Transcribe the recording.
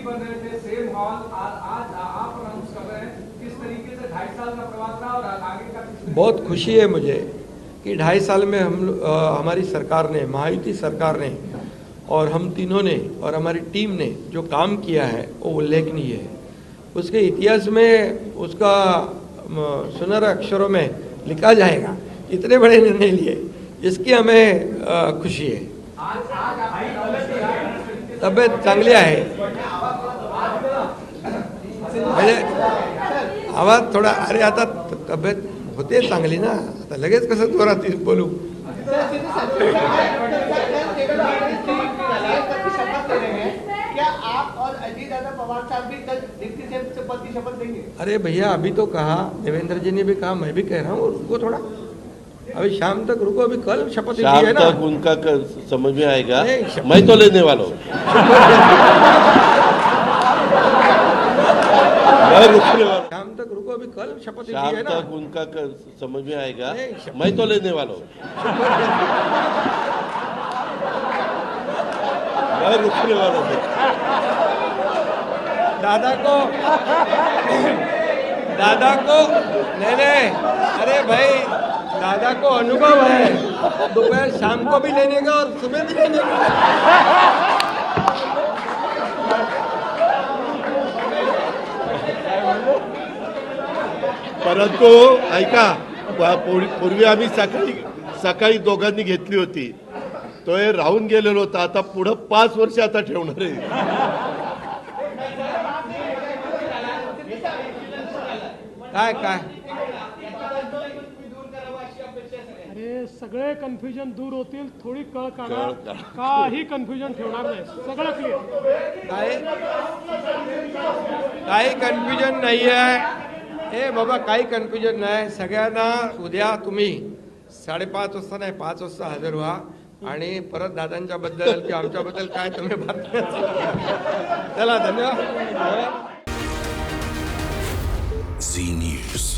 बन रहे थे, same hall, आज आप अनाउंस कर रहे हैं, किस तरीके से 2.5 साल का प्रवास रहा और आगे का बहुत खुशी है मुझे कि 2.5 साल में हमारी सरकार ने, महायुति सरकार ने और हम तीनों ने और हमारी टीम ने जो काम किया है वो उल्लेखनीय है। उसके इतिहास में उसका सुनहरे अक्षरों में लिखा जाएगा। इतने बड़े निर्णय लिए, इसकी हमें खुशी है। तब्येत चांगली आहे। म्हणजे आवाज थोडा, अरे आता तब्येत होते चांगली ना, आता लगेच कसं जोरात बोलू। क्या आप और अजीत पवार साहब भी कल डिप्टी सीएम पद की शपथ लेंगे? अरे भैया, अभी तो कहा, देवेंद्र जी ने भी कहा, मैं भी कह रहा हूँ, रुको थोड़ा, अभी शाम तक रुको, अभी कल शपथ ली है ना। शाम तक उनका समझ में आएगा। मैं तो लेने वाला हूँ। मैं रुकने वाला हूँ। शाम तक रुको, अभी कल शपथ ली शाम है ना। तक उनका समझ में आएगा। मैं तो लेने वाला हूँ। मैं रुकने वाला हूँ। दादा को नहीं, अरे भाई, दादा को अनुभव है, दोपहर शाम को भी लेने का और सुबह भी लेने का। परंतु ऐका, पूर्वी आम्ही सकाळी दोघांनी घेतली होती, तो हे राहून गेलेलो होता, आता पुढे 5 वर्ष आता ठेवणार आहे। काय अरे सगळे कन्फ्युजन दूर होतील, थोडी कळ काढा, काही कन्फ्युजन ठेवणार नाही, सगळं क्लिअर। काही कन्फ्युजन नाही आहे। ए बाबा, काही कन्फ्युजन नाही। सगळ्यांना उद्या तुम्ही 5:30 वाजता नाही, 5 वाजता हजर व्हा आणि परत दादांच्या बद्दल किंवा आमच्याबद्दल काय तुम्ही बातम्या चला, धन्यवाद। झी न्यूज।